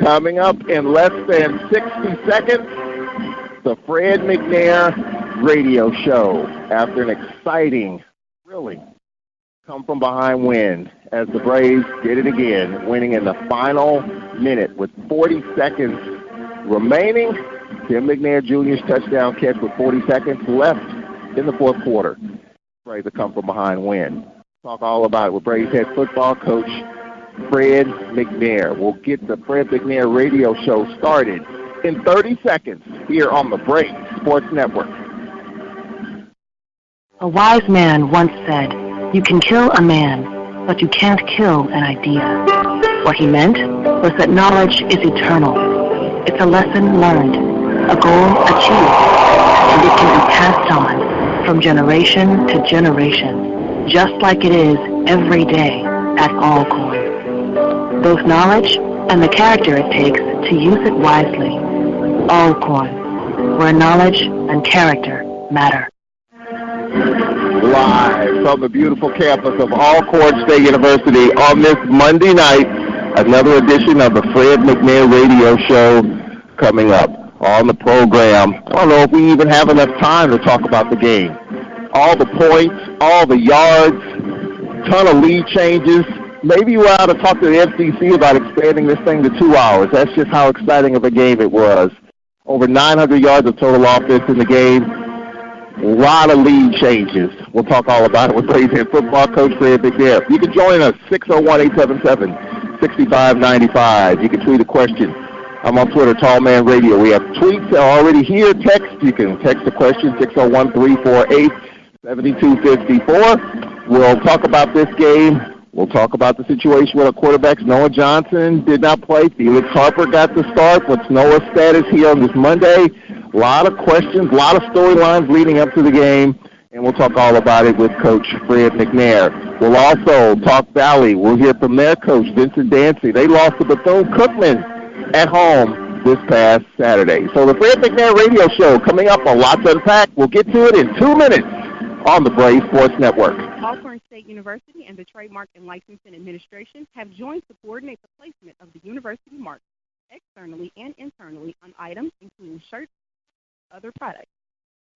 Coming up in less than 60 seconds, the Fred McNair radio show after an exciting, really come-from-behind win as the Braves did it again, winning in the final minute with 40 seconds remaining. Tim McNair Jr.'s touchdown catch with 40 seconds left in the fourth quarter. Braves a come-from-behind win. Talk all about it with Braves head football coach Fred McNair. We'll get the Fred McNair radio show started in 30 seconds here on the Braves Sports Network. A wise man once said, "You can kill a man, but you can't kill an idea." What he meant was that knowledge is eternal. It's a lesson learned, a goal achieved, and it can be passed on from generation to generation, just like it is every day at Alcorn. Both knowledge and the character it takes to use it wisely. Alcorn, where knowledge and character matter. Live from the beautiful campus of Alcorn State University on this Monday night, another edition of the Fred McNair radio show coming up on the program. I don't know if we even have enough time to talk about the game. All the points, all the yards, ton of lead changes. Maybe we ought to talk to the FCC about expanding this thing to 2 hours. That's just how exciting of a game it was. Over 900 yards of total offense in the game. A lot of lead changes. We'll talk all about it with Braves head football coach Fred McNair. You can join us, 601-877-6595. You can tweet a question. I'm on Twitter, Tall Man Radio. We have tweets already here. Text. You can text a question, 601-348-7254. We'll talk about this game. We'll talk about the situation with our quarterbacks. Noah Johnson did not play. Felix Harper got the start. What's Noah's status here on this Monday? A lot of questions, a lot of storylines leading up to the game, and we'll talk all about it with Coach Fred McNair. We'll also talk Valley. We'll hear from their coach, Vincent Dancy. They lost to Bethune-Cookman at home this past Saturday. So the Fred McNair radio show coming up, a lot to unpack. We'll get to it in 2 minutes on the Braves Sports Network. Alcorn State University and the Trademark and Licensing Administration have joined to coordinate the placement of the university mark externally and internally on items including shirts and other products.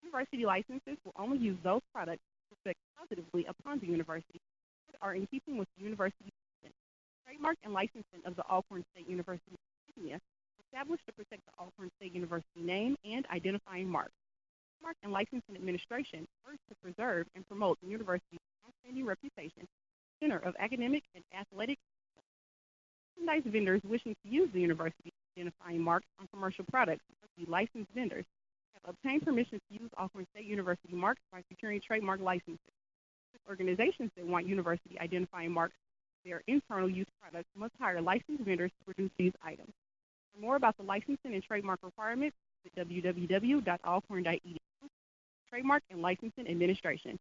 University licenses will only use those products that reflect positively upon the university that are in keeping with the university's mission. Trademark and licensing of the Alcorn State University insignia established to protect the Alcorn State University name and identifying mark. Trademark and Licensing Administration works to preserve and promote the university's outstanding reputation, center of academic and athletic merchandise. Vendors wishing to use the university's identifying marks on commercial products must be licensed vendors have obtained permission to use Alcorn State University marks by securing trademark licenses. Organizations that want university identifying marks for their internal use products must hire licensed vendors to produce these items. For more about the licensing and trademark requirements, visit www.alcorn.edu. Trademark and Licensing Administration.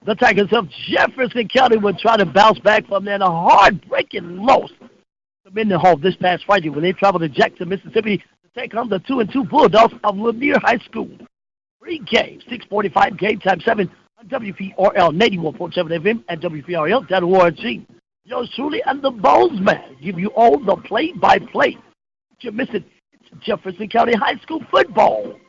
The Tigers of Jefferson County will try to bounce back from their heartbreaking loss to Mendenhall this past Friday when they traveled to Jackson, Mississippi to take on the 2-2 Bulldogs of Lanier High School. Pre-game, 6:45, game time 7 on WPRL 91.7 FM and WPRL.org. Yours truly and the Bones Man give you all the play-by-play. You're missing, it's Jefferson County High School football.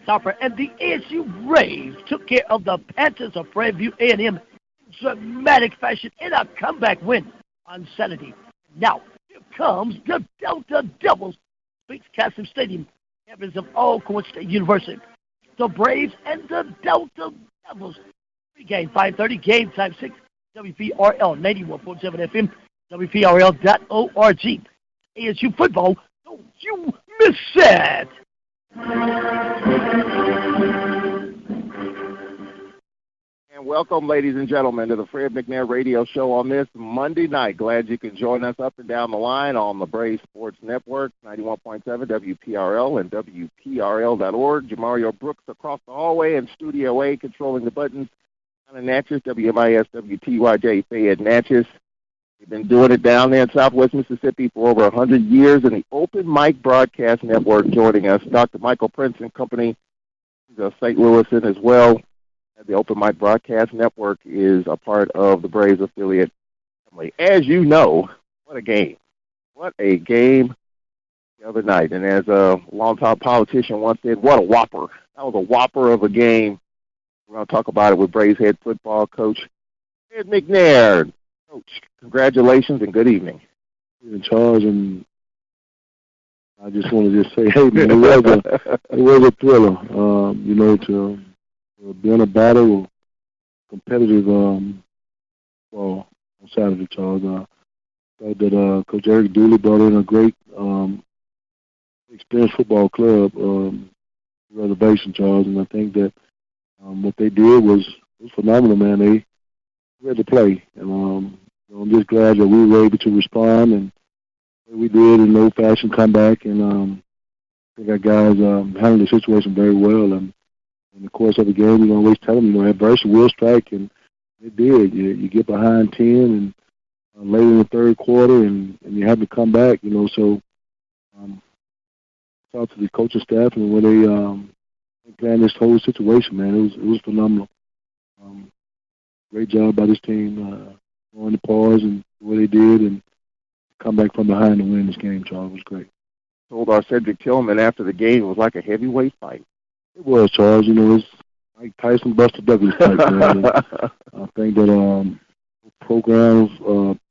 Harper and the ASU Braves took care of the Panthers of Prairie View A&M in dramatic fashion in a comeback win on Saturday. Now, here comes the Delta Devils, Speaks Castle Stadium, campus of Alcorn State University. The Braves and the Delta Devils. Pre-game 5:30, game time 6, WPRL 91.7 FM, WPRL.org. ASU football, don't you miss it! And Welcome, ladies and gentlemen, to the Fred McNair Radio Show on this Monday night. Glad you can join us up and down the line on the Braves Sports Network, 91.7 WPRL and WPRL.org. Jamario Brooks across the hallway and Studio A controlling the buttons. Down in Natchez, WMIS, WTYJ, Fayette, Natchez. We've been doing it down there in Southwest Mississippi for over 100 years, and the Open Mic Broadcast Network joining us. Dr. Michael Prince and company, he's a St. Louisan as well. The Open Mic Broadcast Network is a part of the Braves affiliate family. As you know, what a game. What a game the other night. And as a longtime politician once said, what a whopper. That was a whopper of a game. We're going to talk about it with Braves head football coach Ed McNair. Coach, congratulations and good evening. In charge, and I just want to just say, hey, man, it was a thriller, to be in a battle, competitive, on Saturday, Charles. I thought that Coach Eric Dooley brought in a great, experienced football club, reservation, Charles, and I think that what they did was phenomenal, man. They ready to play, and I'm just glad that we were able to respond, and we did an old-fashioned comeback, and I think our guys handled the situation very well, and in the course of the game, we always tell them, adversity will strike, and it did. You get behind 10 and late in the third quarter, and you have to come back, so talk to the coaching staff and when they planned this whole situation, man, it was phenomenal. Great job by this team, on the pause and what they did, and come back from behind and win this game, Charles. It was great. Told our Cedric Tillman after the game it was like a heavyweight fight. It was, Charles. It's like Tyson Buster Douglas type, man. I think that the program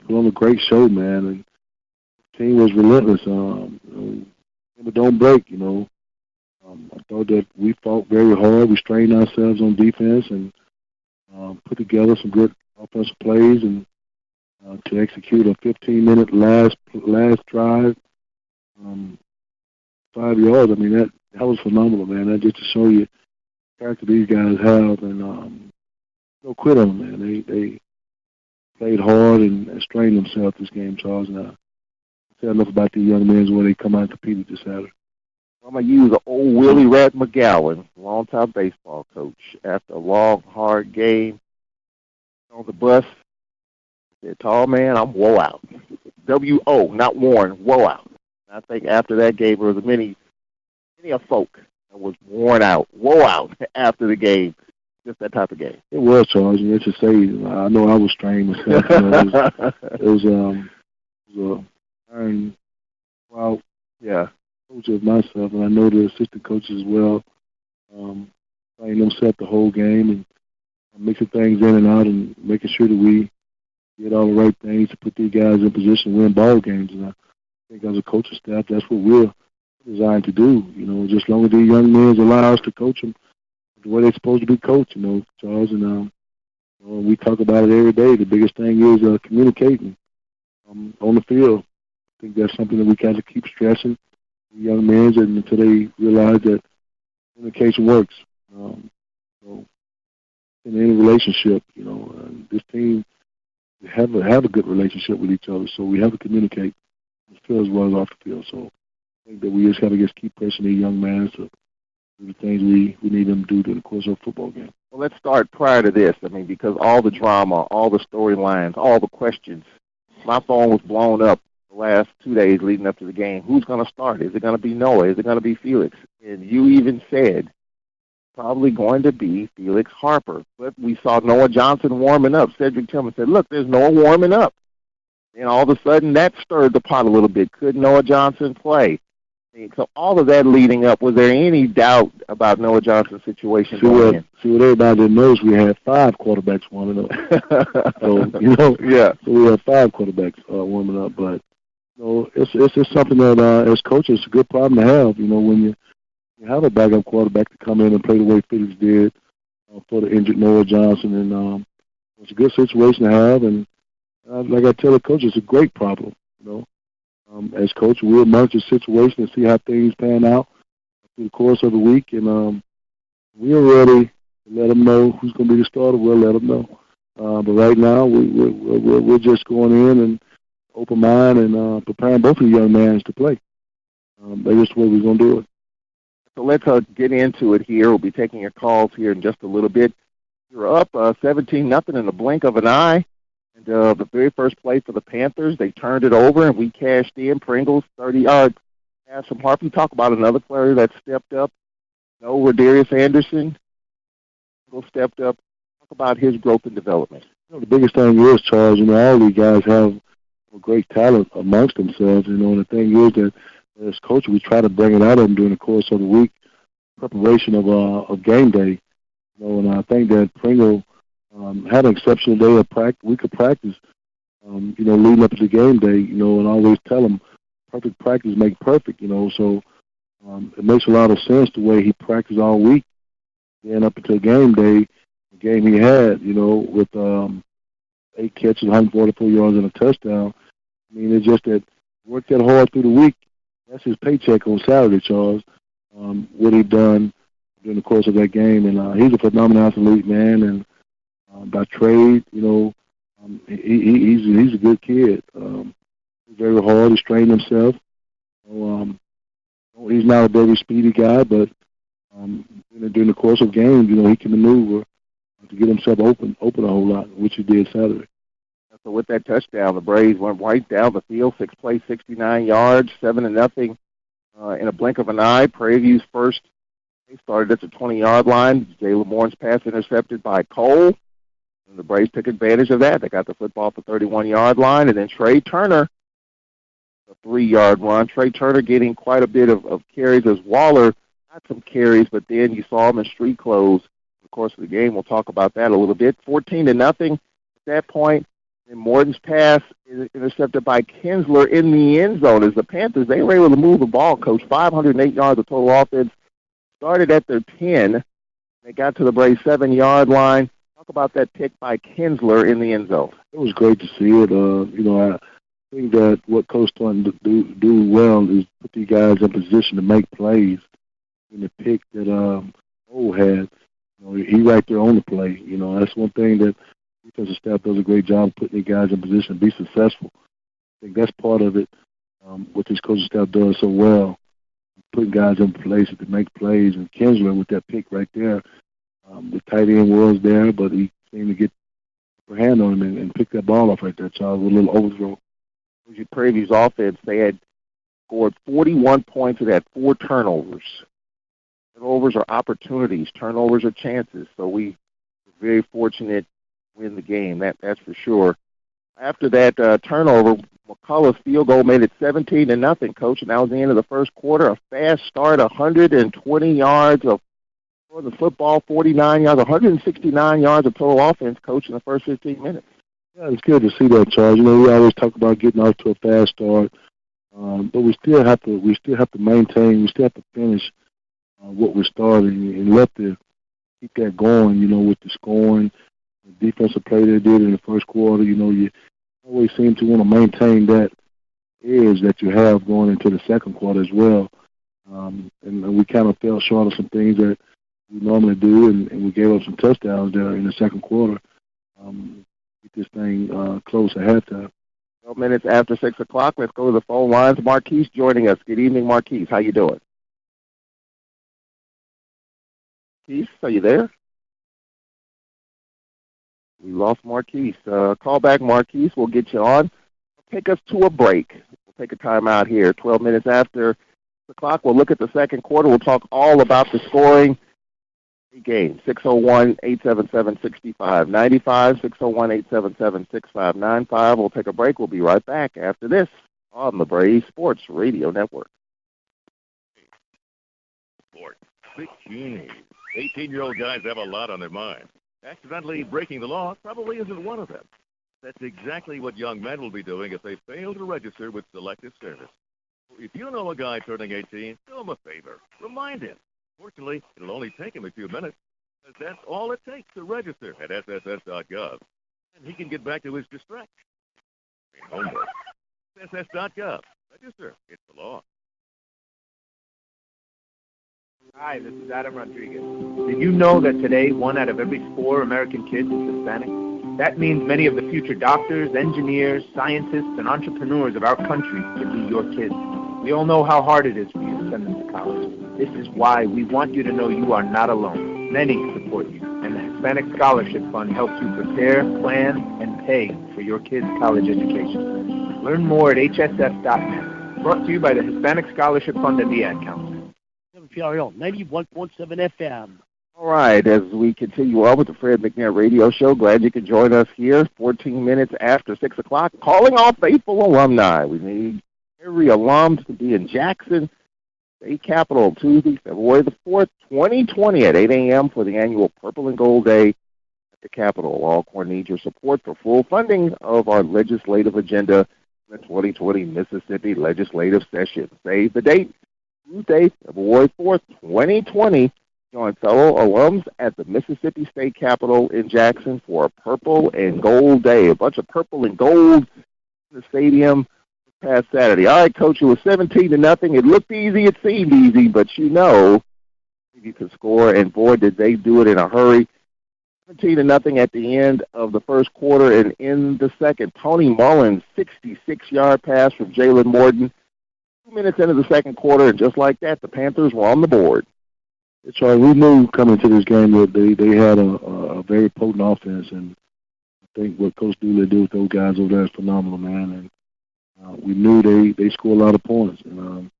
put on a great show, man, and the team was relentless. But don't break, I thought that we fought very hard. We strained ourselves on defense and put together some good offensive plays and to execute a 15-minute last drive, 5 yards. I mean, that was phenomenal, man. That just to show you the character these guys have, and don't quit on them, man. They played hard and strained themselves this game, Charles. And I said enough about these young men when they come out and compete this Saturday. I'm going to use an old Willie Rat McGowan, longtime baseball coach. After a long, hard game on the bus, said, tall man, I'm woe out. W-O, not worn, woe out. And I think after that game, there was many of folk that was worn out, woe out after the game. Just that type of game. It was, Charles. You to say, I know I was strained myself. It was iron, wow, yeah, coach of myself, and I know the assistant coaches as well, playing themselves the whole game and mixing things in and out and making sure that we did all the right things to put these guys in position to win ball games. And I think as a coaching staff, that's what we're designed to do. Just as long as these young men allow us to coach them the way they're supposed to be coached, Charles. And we talk about it every day. The biggest thing is communicating on the field. I think that's something that we got to keep stressing the young men until they realize that communication works. So in any relationship, this team have a good relationship with each other, so we have to communicate on the field as well as off the field. So I think that we just got to keep pressing these young men to do the things we need them to do during the course of a football game. Well, let's start prior to this. I mean, because all the drama, all the storylines, all the questions, my phone was blown up the last 2 days leading up to the game. Who's going to start? Is it going to be Noah? Is it going to be Felix? And you even said probably going to be Felix Harper. But we saw Noah Johnson warming up. Cedric Tillman said, look, there's Noah warming up. And all of a sudden that stirred the pot a little bit. Could Noah Johnson play? So all of that leading up, was there any doubt about Noah Johnson's situation going in? See, what everybody knows, we had 5 quarterbacks warming up. So, yeah. So we had 5 quarterbacks warming up. But, it's just something that, as coaches, it's a good problem to have, when you have a backup quarterback to come in and play the way Felix did for the injured Noah Johnson. And it's a good situation to have. And like I tell the coaches, it's a great problem, As coach, we'll monitor the situation and see how things pan out through the course of the week. And we are ready let them know who's going to be the starter. We'll let them know. But right now, we're just going in and open mind and preparing both of the young men to play. That's just the way we're going to do it. So let's get into it here. We'll be taking your calls here in just a little bit. You're up 17-0 in the blink of an eye. And the very first play for the Panthers, they turned it over, and we cashed in. Pringles, 30-yard pass from Harper. Talk about another player that stepped up. No, Rodarius Anderson stepped up. Talk about his growth and development. The biggest thing is, Charles, all these guys have great talent amongst themselves. And the thing is that as coach, we try to bring it out of them during the course of the week, preparation of game day. And I think that Pringle had an exceptional day of week of practice, leading up to the game day, and I always tell them perfect practice make perfect, so it makes a lot of sense the way he practiced all week. Then up until game day, the game he had, with 8 catches, 144 yards, and a touchdown. I mean, it's just that work that hard through the week. That's his paycheck on Saturday, Charles, what he done during the course of that game. And he's a phenomenal athlete, man, and by trade, he's a good kid. Very hard. He strained himself. So, he's not a very speedy guy, but during the course of games, he can maneuver to get himself open a whole lot, which he did Saturday. So with that touchdown, the Braves went right down the field, 6 plays, 69 yards, 7-0 in a blink of an eye. Prairie View's first, they started at the 20-yard line. Jalen Moore's pass intercepted by Cole. And the Braves took advantage of that. They got the football at the 31-yard line. And then Trey Turner, a 3-yard run. Trey Turner getting quite a bit of carries as Waller got some carries, but then you saw him in street clothes. Of course, of the game, we'll talk about that a little bit. 14-0 at that point. And Morton's pass is intercepted by Kinsler in the end zone. As the Panthers, they were able to move the ball, Coach. 508 yards of total offense. Started at their 10. They got to the Braves' 7-yard line. Talk about that pick by Kinsler in the end zone. It was great to see it. I think that what Coach Thornton do well is put these guys in position to make plays. In the pick that O had, he right there on the play. That's one thing that defensive staff does a great job of putting these guys in position to be successful. I think that's part of it, what this coaching staff does so well, putting guys in places to make plays. And Kinsler with that pick right there, the tight end was there, but he seemed to get a hand on him and pick that ball off right there, Charles, with a little overthrow. Prairie View's offense, they had scored 41 points and had 4 turnovers. Turnovers are opportunities. Turnovers are chances. So we were very fortunate to win the game, that's for sure. After that turnover, McCullough's field goal made it 17-0, Coach, and that was the end of the first quarter. A fast start, 120 yards for the football, 49 yards, 169 yards of total offense, Coach, in the first 15 minutes. Yeah, it's good to see that, Charles. We always talk about getting off to a fast start, but we still have to maintain, we still have to finish what we're starting and let keep that going, with the scoring, the defensive play they did in the first quarter. You always seem to want to maintain that edge that you have going into the second quarter as well. And we kind of fell short of some things that we normally do, and we gave up some touchdowns there in the second quarter. Get this thing close at halftime. 12 minutes after 6 o'clock, let's go to the phone lines. Marquise joining us. Good evening, Marquise. How you doing? Marquise, are you there? We lost Marquise. Call back, Marquise. We'll get you on. Take us to a break. We'll take a timeout here. 12 minutes after 6 o'clock, we'll look at the second quarter. We'll talk all about the scoring game. 601-877-6595, 601-877-6595. We'll take a break. We'll be right back after this on the Braves Sports Radio Network. Sports. 16. 18-year-old guys have a lot on their mind. Accidentally breaking the law probably isn't one of them. That's exactly what young men will be doing if they fail to register with Selective Service. If you know a guy turning 18, do him a favor. Remind him. Fortunately, it'll only take him a few minutes, because that's all it takes to register at sss.gov. And he can get back to his distraction. Homework. sss.gov. Register. It's the law. Hi, this is Adam Rodriguez. Did you know that today 1 out of every 4 American kids is Hispanic? That means many of the future doctors, engineers, scientists, and entrepreneurs of our country could be your kids. We all know how hard it is for you to send them to college. This is why we want you to know you are not alone. Many support you, and the Hispanic Scholarship Fund helps you prepare, plan, and pay for your kids' college education. Learn more at hsf.net. Brought to you by the Hispanic Scholarship Fund and the Ad Council. WPRL 91.7 FM. All right, as we continue on with the Fred McNair Radio Show, glad you could join us here 14 minutes after 6 o'clock, calling all faithful alumni. We need every alum to be in Jackson State Capitol Tuesday, February the 4th, 2020 at 8 a.m. for the annual Purple and Gold Day at the Capitol. Alcorn needs your support for full funding of our legislative agenda in the 2020 Mississippi legislative session. Save the date, Tuesday, February 4th, 2020. Join fellow alums at the Mississippi State Capitol in Jackson for a Purple and Gold Day. A bunch of purple and gold in the stadium this past Saturday. All right, Coach, it was 17-0. It looked easy. It seemed easy, but you know you could score, and boy, did they do it in a hurry. 17-0 at the end of the first quarter, and in the second, Tony Mullins' 66-yard pass from Jalen Morton. 2 minutes into the second quarter, and just like that, the Panthers were on the board. So we knew coming to this game that they had a very potent offense, and I think what Coach Dooley did with those guys over there is phenomenal, man. And we knew they scored a lot of points, and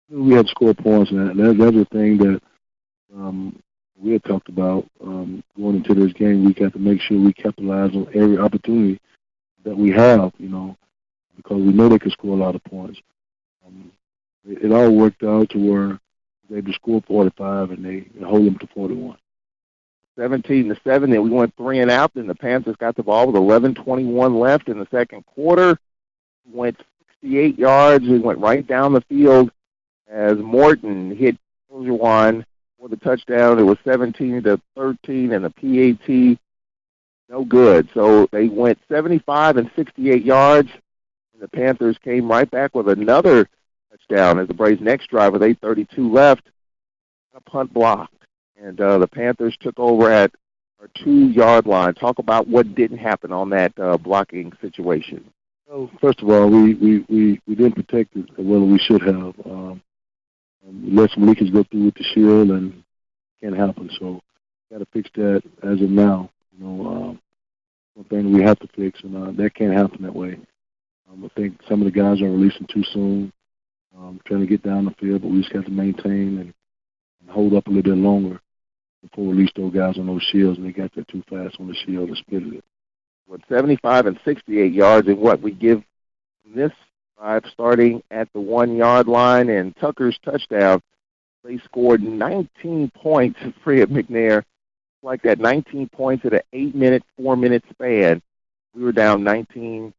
we had to score points, and that's the thing that we had talked about going into this game. We got to make sure we capitalize on every opportunity that we have, because we know they can score a lot of points. It all worked out to where they able to score 45 and they hold them to 41. 17-7, then we went 3 and out, then the Panthers got the ball with 11:21 left in the second quarter. Went 68 yards. We went right down the field as Morton hit Ojuwan for the touchdown. It was 17-13, and the PAT, no good. So they went 75 and 68 yards, and the Panthers came right back with another touchdown as the Braves' next drive with 8:32 left, a punt blocked. And the Panthers took over at our 2-yard line. Talk about what didn't happen on that blocking situation. Well, first of all, we didn't protect it as well as we should have. We let some leakage go through with the shield, and it can't happen. So got to fix that as of now. One thing we have to fix, and that can't happen that way. I think some of the guys are releasing too soon, trying to get down the field, but we just got to maintain and hold up a little bit longer before we release those guys on those shields, and they got there too fast on the shield and split it. With 75 and 68 yards, and what we give this drive starting at the 1-yard line, and Tucker's touchdown, they scored 19 points for Fred McNair. Like that, 19 points in an 8-minute, 4-minute span. We were down 19-17.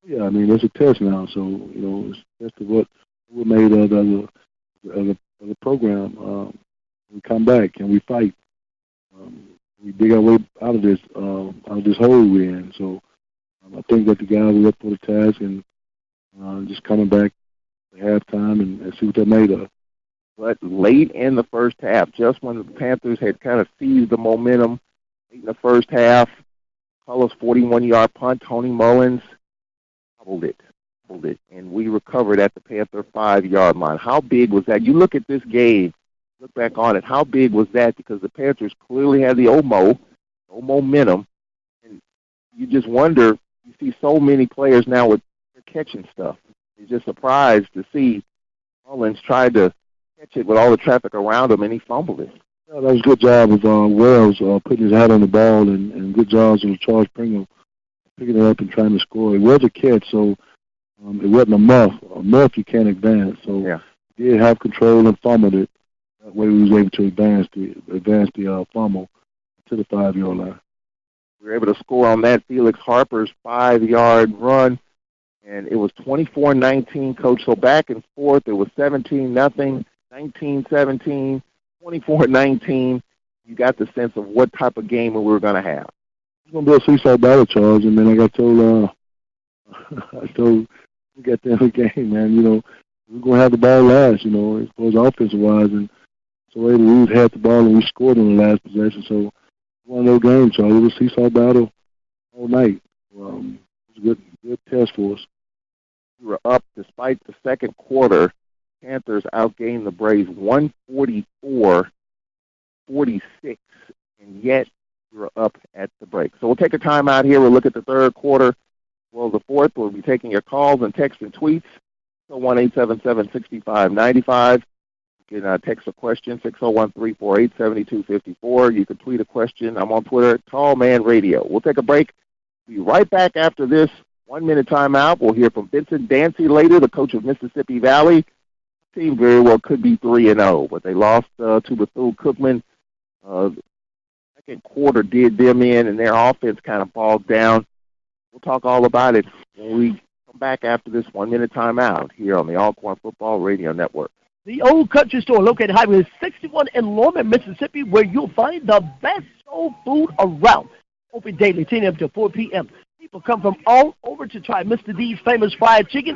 Yeah, I mean, it's a test now, so, it's just what we made of the program. We come back and we fight. We dig our way out of this hole we're in. So I think that the guys are up for the task and just coming back at halftime and see what they're made of. But late in the first half, just when the Panthers had kind of seized the momentum late in the first half, Carlos' 41-yard punt, Tony Mullins hobbled it, and we recovered at the Panther 5-yard line. How big was that? You look at this game, look back on it, how big was that? Because the Panthers clearly had the momentum, and you just wonder, you see so many players now with catching stuff. You're just surprised to see Mullins tried to catch it with all the traffic around him, and he fumbled it. Yeah, that was a good job of Wells putting his hat on the ball, and good jobs of Charles Pringle picking it up and trying to score. It was a catch, so it wasn't a muff. A muff you can't advance. So yeah. He did have control and fumbled it. That way we was able to advance the fumble to the 5-yard line. We were able to score on that Felix Harper's 5-yard run, and it was 24-19, Coach. So back and forth, it was 17-0, 19-17, 24-19. You got the sense of what type of game we were going to have. It's going to be a seesaw battle, Charles. And then I got told, we got the other game, man. We're going to have the ball last, as far as offensive-wise. And So we had the ball and we scored in the last possession. So one of those games, Charlie. It was a seesaw battle all night. It was a good test for us. We were up despite the second quarter. Panthers outgained the Braves 144-46, and yet we were up at the break. So we'll take a time out here. We'll look at the third quarter. Well, the fourth, we'll be taking your calls and texts and tweets. So 1-877-6595. You can text a question, 601-348-7254. You can tweet a question. I'm on Twitter, Tall Man Radio. We'll take a break. Be right back after this 1-minute timeout. We'll hear from Vincent Dancy later, the coach of Mississippi Valley. The team very well could be 3-0, but they lost to Bethune-Cookman. Second quarter did them in, and their offense kind of bogged down. We'll talk all about it when we come back after this 1-minute timeout here on the Alcorn Football Radio Network. The Old Country Store, located Highway 61 in Lorman, Mississippi, where you'll find the best soul food around. Open daily, 10 a.m. to 4 p.m. People come from all over to try Mr. D's famous fried chicken.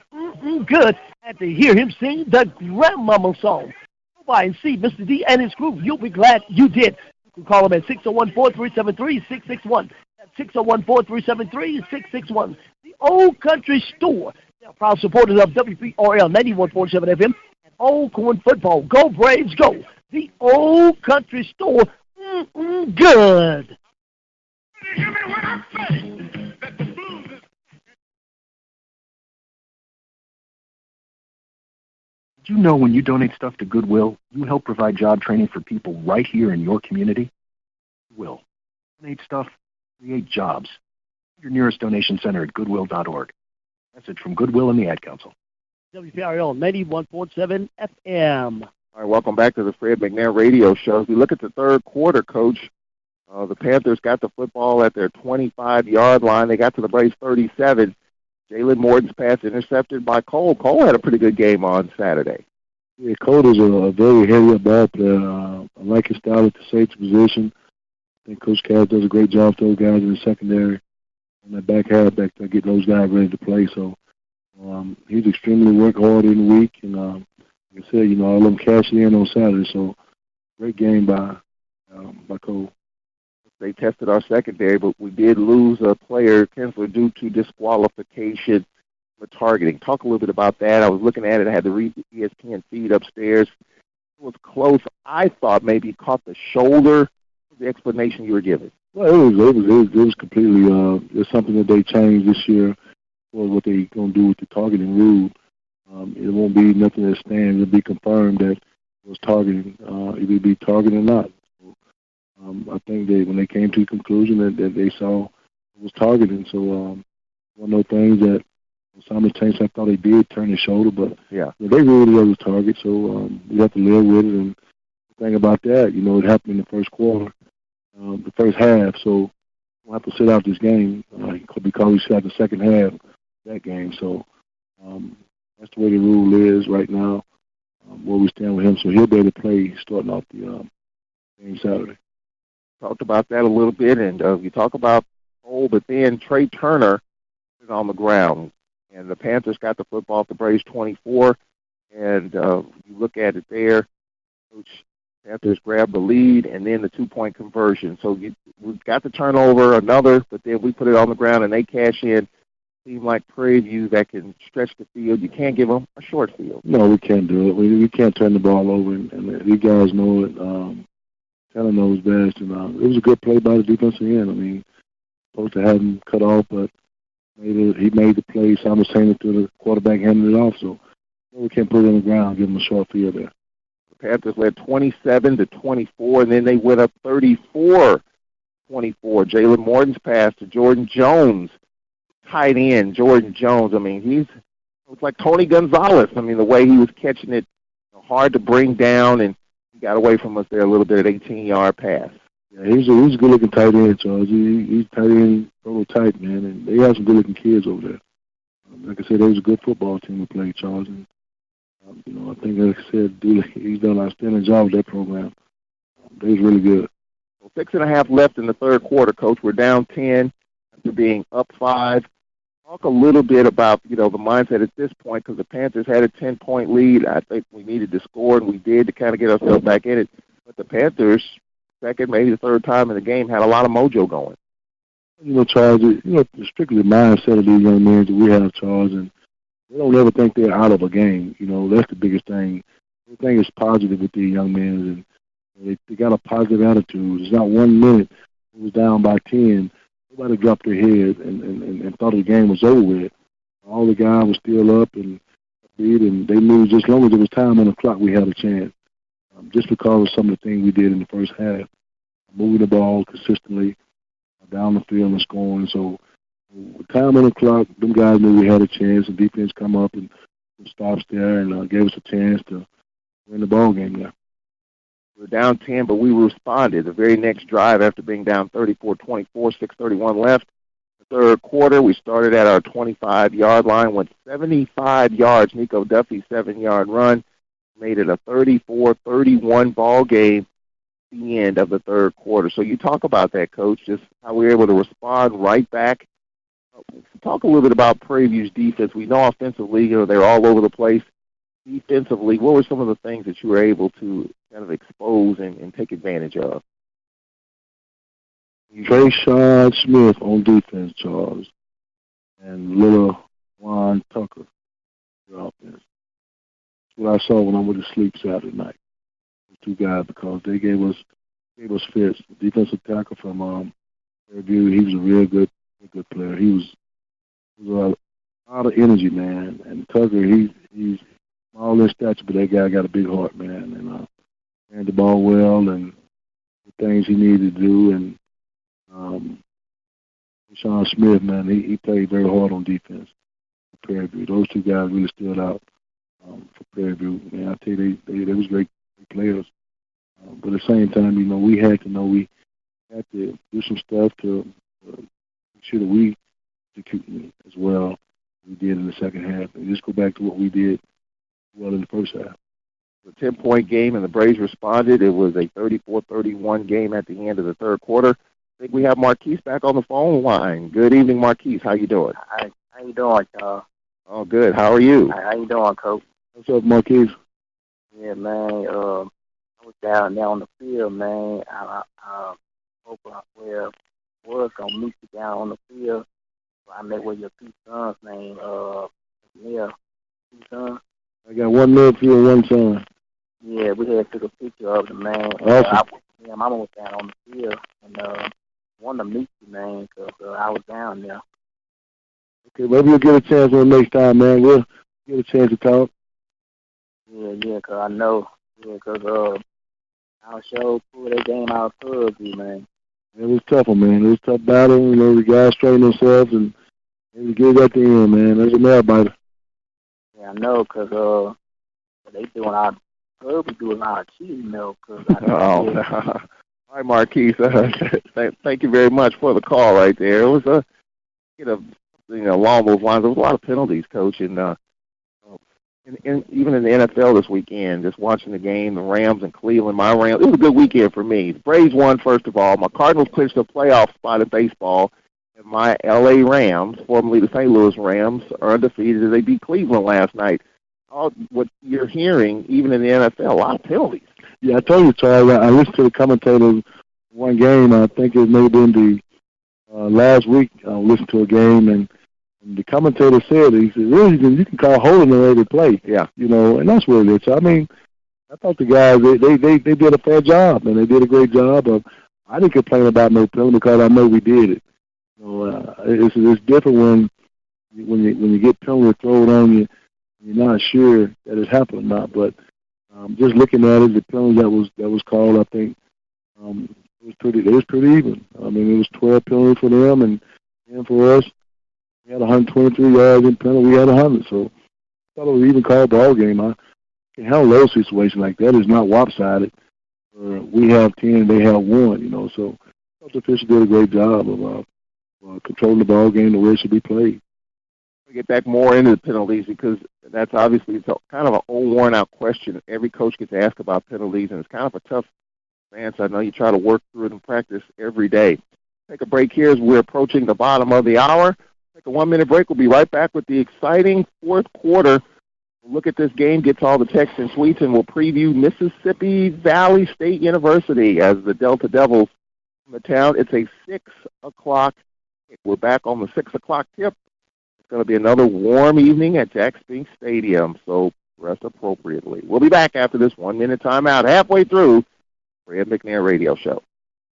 Good. And to hear him sing the Grandmama song. Go by and see Mr. D and his crew. You'll be glad you did. You can call him at 601-4373-661. That's 601-4373-661. The Old Country Store. They're proud supporters of WPRL 91.7 FM and Alcorn football. Go Braves, go. The Old Country Store. Good. Did you know when you donate stuff to Goodwill, you help provide job training for people right here in your community? Goodwill. Donate stuff, create jobs. Your nearest donation center at goodwill.org. Message from Goodwill and the Ad Council. WPRL 91.7 FM. All right, welcome back to the Fred McNair Radio Show. As we look at the third quarter, Coach, the Panthers got the football at their 25-yard line. They got to the Braves 37. Jalen Morton's pass intercepted by Cole. Cole had a pretty good game on Saturday. Yeah, Cole is a very heavy ball player. I like his style at the safety position. I think Coach Cass does a great job with those guys in the secondary on that back half back there, getting those guys ready to play. So he's extremely work hard in the week. And like I said, all of them cashed in on Saturday. So great game by Cole. They tested our secondary, but we did lose a player, Kinsler, due to disqualification for targeting. Talk a little bit about that. I was looking at it. I had to read the ESPN feed upstairs. It was close. I thought maybe he caught the shoulder. The explanation you were giving. Well, it was completely. It's something that they changed this year for what they're going to do with the targeting rule. It won't be nothing that stands. It'll be confirmed that it was targeting. Either be targeting or not. I think when they came to the conclusion that they saw it was targeting. So one of those things that simultaneously I thought they did turn his shoulder, but yeah, they really was a target. So we have to live with it. And the thing about that, it happened in the first quarter, the first half. So we'll have to sit out this game because we sit out the second half of that game. So that's the way the rule is right now, where we stand with him. So he'll be able to play starting off the game Saturday. Talked about that a little bit, and you talk about Cole, but then Trey Turner is on the ground, and the Panthers got the football at the Braves 24, and you look at it there, Coach, Panthers grabbed the lead, and then the two-point conversion. So we got the turnover, another, but then we put it on the ground, and they cash in. Seem like Prairie View that can stretch the field. You can't give them a short field. No, we can't do it. We can't turn the ball over, and these guys know it. Taylor knows best, and it was a good play by the defensive end. I mean, supposed to have him cut off, but he made the play simultaneously to the quarterback handing it off. So we can't put it on the ground, give him a short field there. The Panthers led 27-24, and then they went up 34-24. Jalen Morton's pass to Jordan Jones, tight end. Jordan Jones. I mean, it's like Tony Gonzalez. I mean, the way he was catching it, hard to bring down, and he got away from us there a little bit at 18-yard pass. Yeah, he's a good-looking tight end, Charles. He's tight end prototype, man, and they have some good-looking kids over there. Like I said, they was a good football team to play, Charles. And, I think, like I said, he's done an outstanding job with that program. They was really good. Well, 6.5 left in the third quarter, Coach. We're down 10 after being up 5. Talk a little bit about, the mindset at this point, because the Panthers had a 10-point lead. I think we needed to score, and we did to kind of get ourselves back in it. But the Panthers, second, maybe the third time in the game, had a lot of mojo going. Charles, strictly the mindset of these young men that we have, Charles, and they don't ever think they're out of a game. That's the biggest thing. Everything is positive with these young men, and they got a positive attitude. It's not 1 minute it was down by 10. Nobody dropped their head and thought the game was over with. All the guys were still up and beat, and they knew just as long as there was time on the clock, we had a chance. Just because of some of the things we did in the first half, moving the ball consistently down the field and scoring. So with time on the clock, them guys knew we had a chance, and defense come up and stops there and gave us a chance to win the ball game there. We were down 10, but we responded. The very next drive after being down 34-24, 6:31 left. The third quarter, we started at our 25-yard line, went 75 yards. Nico Duffy's 7-yard run made it a 34-31 ball game at the end of the third quarter. So you talk about that, Coach, just how we were able to respond right back. Talk a little bit about Prairie View's defense. We know offensively, they're all over the place. Defensively, what were some of the things that you were able to kind of expose and take advantage of? Trayshawn Smith on defense, Charles, and little Juan Tucker on offense. That's what I saw when I went to sleep Saturday night. Those two guys, because they gave us fits. The defensive tackle from Prairie View, he was a real good player. He was a lot of energy, man. And Tucker, he's small in stature, but that guy got a big heart, man. And ran the ball well and the things he needed to do. And Sean Smith, man, he played very hard on defense for Prairie View. Those two guys really stood out for Prairie View. Man, I tell you, they was great players. But at the same time, we had to do some stuff to make sure that we executed as well as we did in the second half. And just go back to what we did well in the first half. A 10-point game, and the Braves responded. It was a 34-31 game at the end of the third quarter. I think we have Marquise back on the phone line. Good evening, Marquise. How you doing? Hi. How you doing, y'all? Oh, good. How are you? How you doing, Coach? What's up, Marquise? Yeah, man. I was down there on the field, man. I hope I was gonna meet you down on the field. So I met with your two sons, named McNair. Two sons. I got one nephew and one son. Yeah, we had took a picture of the man. Awesome. My mama was down on the field and wanted to meet you, man, because I was down there. Okay, maybe we'll get a chance on next time, man. We'll get a chance to talk. Yeah, because I know. Yeah, because I'll show pull that game out of you, man. It was tough, man. It was a tough battle. The guys straightened themselves, and it was good at the end, man. That's a nail biter. Yeah, I know, because they doing our we doing our cheating, because all right, Marquise. Thank you very much for the call right there. It was along those lines. There was a lot of penalties, Coach, and even in the NFL this weekend, just watching the game, the Rams and Cleveland. My Rams, it was a good weekend for me. The Braves won, first of all. My Cardinals clinched a playoff spot in baseball, and my L.A. Rams, formerly the St. Louis Rams, are undefeated as they beat Cleveland last night. What you're hearing, even in the NFL, a lot of penalties. Yeah, I told you, Charles, I listened to the commentators one game. I think it may have been the last week. I listened to a game, and the commentator said, he said, really, you can call holding on every play. Yeah. And that's what it is. So, I mean, I thought the guys, they did a fair job, and they did a great job. I didn't complain about no penalty because I know we did it. It's different when you get penalty thrown on you, you're not sure that it's happened or not. But just looking at it, the penalty that was called, I think it was pretty even. I mean, it was 12 penalties for them and for us. We had 123 yards in penalty. We had 100. So I thought it was an even called ball game. I can handle those situations like that. It's not lopsided. We have 10, they have 1. So I thought the officials did a great job of controlling the ball game the way it should be played. We get back more into the penalties because that's obviously kind of an old, worn-out question. Every coach gets asked about penalties, and it's kind of a tough answer. I know you try to work through it in practice every day. Take a break here as we're approaching the bottom of the hour. Take a 1-minute break. We'll be right back with the exciting fourth quarter We'll look at this game, get to all the texts and tweets, and we'll preview Mississippi Valley State University as the Delta Devils from the town. It's a 6 o'clock. We're back on the 6 o'clock tip. It's going to be another warm evening at Jack Spink Stadium, so dress appropriately. We'll be back after this 1-minute timeout halfway through Fred McNair Radio Show.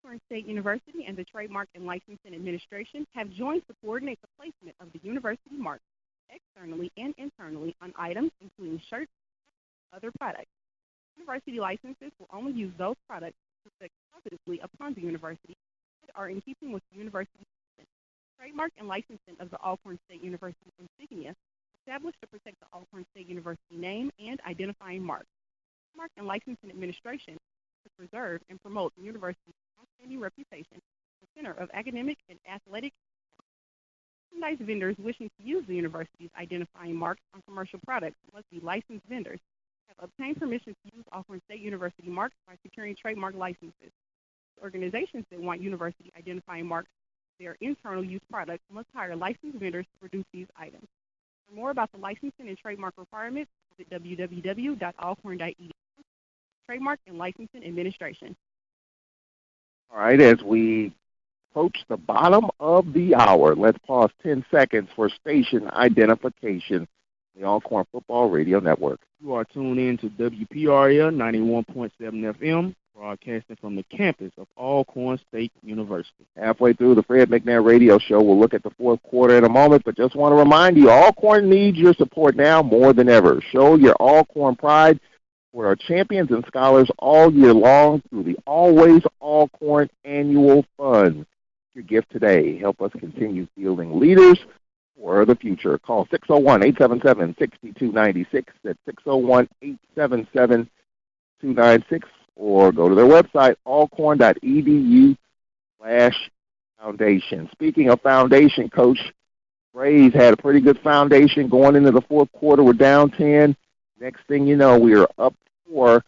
Alcorn State University and the Trademark and Licensing Administration have joined to coordinate the placement of the university mark externally and internally on items including shirts and other products. University licenses will only use those products to reflect positively upon the university that are in keeping with the university's mission. Trademark and licensing of the Alcorn State University insignia established to protect the Alcorn State University name and identifying mark. Trademark and Licensing Administration to preserve and promote the university's outstanding reputation as a center of academic and athletic. Merchandise vendors wishing to use the university's identifying marks on commercial products must be licensed vendors have obtained permission to use Alcorn State University marks by securing trademark licenses. Organizations that want university identifying marks for their internal use products must hire licensed vendors to produce these items. For more about the licensing and trademark requirements, visit www.alcorn.edu. Trademark and Licensing Administration. All right, as we approach the bottom of the hour, let's pause 10 seconds for station identification. The Alcorn Football Radio Network. You are tuned in to WPRL 91.7 FM, broadcasting from the campus of Alcorn State University. Halfway through the Fred McNair Radio Show, we'll look at the fourth quarter in a moment, but just want to remind you, Alcorn needs your support now more than ever. Show your Alcorn pride for our champions and scholars all year long through the Always Alcorn Annual Fund. Your gift today. Help us continue fielding leaders for the future. Call 601-877-6296. That's 601-877-296. Or go to their website, alcorn.edu/foundation. Speaking of foundation, Coach, Braves had a pretty good foundation going into the fourth quarter. We're down 10. Next thing you know, we are up 4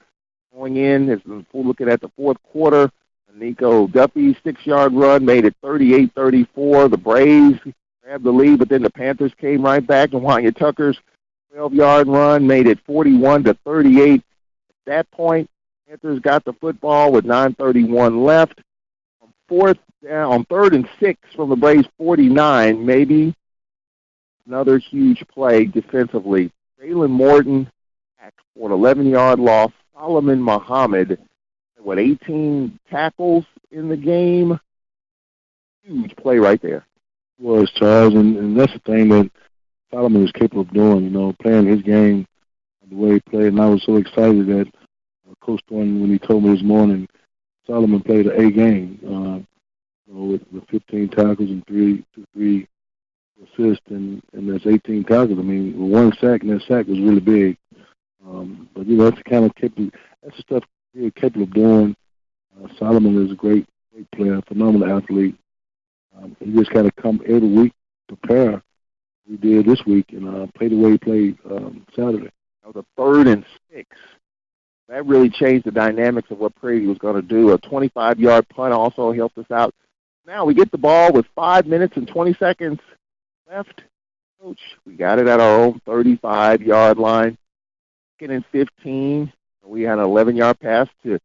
going in. As we're looking at the fourth quarter, Nico Duffy's 6-yard run made it 38-34. The Braves grabbed the lead, but then the Panthers came right back, and Wanya Tucker's 12-yard run made it 41-38. At that point, Panthers got the football with 9:31 left. On third and 6 from the Braves 49, maybe another huge play defensively. Jalen Morton for an 11-yard loss. Solomon Muhammad, 18 tackles in the game? Huge play right there. Was, Charles, and that's the thing that Solomon is capable of doing, playing his game the way he played. And I was so excited that Coach Thornton, when he told me this morning, Solomon played an A game with 15 tackles and three assists, and that's 18 tackles. I mean, with 1 sack, and that sack was really big. But, that's the kind of that's the stuff he's capable of doing. Solomon is a great player, phenomenal athlete. He just got to come every week, prepare. We did this week, and play the way he played Saturday. That was a 3rd and 6. That really changed the dynamics of what Prairie View was going to do. A 25-yard punt also helped us out. Now we get the ball with 5 minutes and 20 seconds left. Coach, we got it at our own 35-yard line. 2nd and 15. We had an 11-yard pass to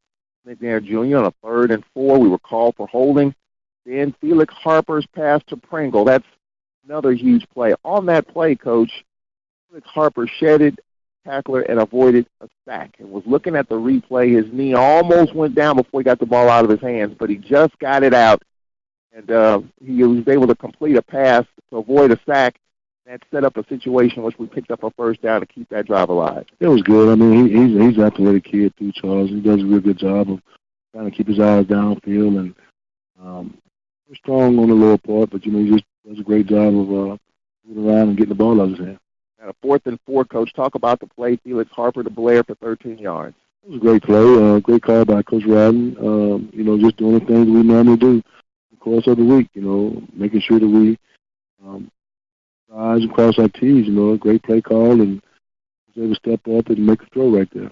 McNair Jr. on a 3rd and 4. We were called for holding. Then Felix Harper's pass to Pringle. That's another huge play. On that play, Coach, Felix Harper shedded tackler and avoided a sack. And was looking at the replay. His knee almost went down before he got the ball out of his hands, but he just got it out. And he was able to complete a pass to avoid a sack. That set up a situation in which we picked up a 1st down to keep that drive alive. It was good. I mean, he's an athletic kid too, Charles. He does a real good job of trying to keep his eyes downfield, and we're strong on the lower part, but, he just does a great job of moving around and getting the ball out of his hand. At a 4th and 4, Coach, talk about the play, Felix Harper to Blair for 13 yards. It was a great play, great call by Coach Rodden. Just doing the things we normally do the course of the week, making sure that we eyes and cross our T's, a great play call, and was able to step up and make a throw right there.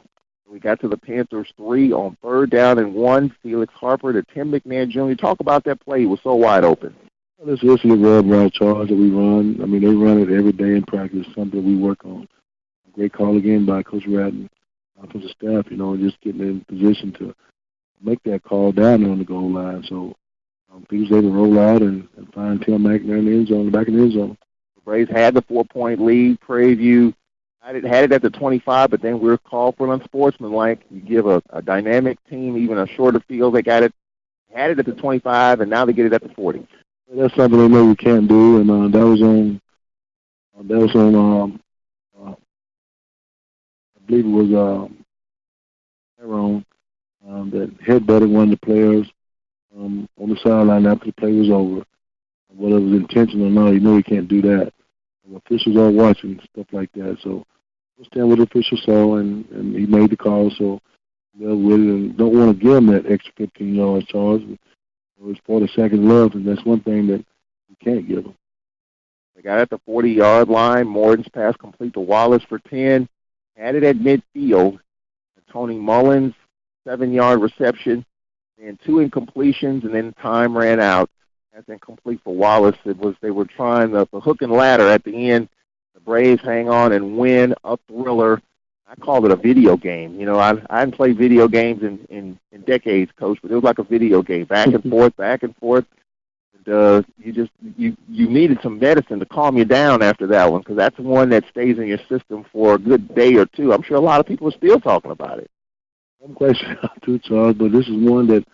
We got to the Panthers 3 on 3rd down and 1. Felix Harper to Tim McNair Jr. Talk about that play. He was so wide open. Well, this is a rub route charge that we run. I mean, they run it every day in practice, something we work on. great call again by Coach Ratton, offensive staff, and just getting in position to make that call down on the goal line. So he was able to roll out and find Tim McNair in the end zone, the back of the end zone. The Braves had the 4-point lead. Prairie View had it at the 25, but then we're called for unsportsmanlike. You give a dynamic team even a shorter field. They had it at the 25, and now they get it at the 40. That's something they know we can't do, and that was on I believe it was Aaron that headbutted one of the players on the sideline after the play was over. Whether it was intentional or not, you can't do that. Officials are watching, stuff like that. So we'll stand with the official saw, and he made the call, so they'll with it and don't want to give him that extra 15-yard charge. It's 40 seconds left, and that's one thing that you can't give them. They got at the 40-yard line. Morton's pass complete to Wallace for 10. Had it at midfield. Tony Mullins, 7-yard reception, and 2 incompletions, and then time ran out. That's incomplete for Wallace. They were trying the hook and ladder at the end. The Braves hang on and win a thriller. I call it a video game. I hadn't played video games in decades, Coach, but it was like a video game, back and forth, back and forth. And, you needed some medicine to calm you down after that one, because that's one that stays in your system for a good day or two. I'm sure a lot of people are still talking about it. I'm quite sure too, Charles, but this is one that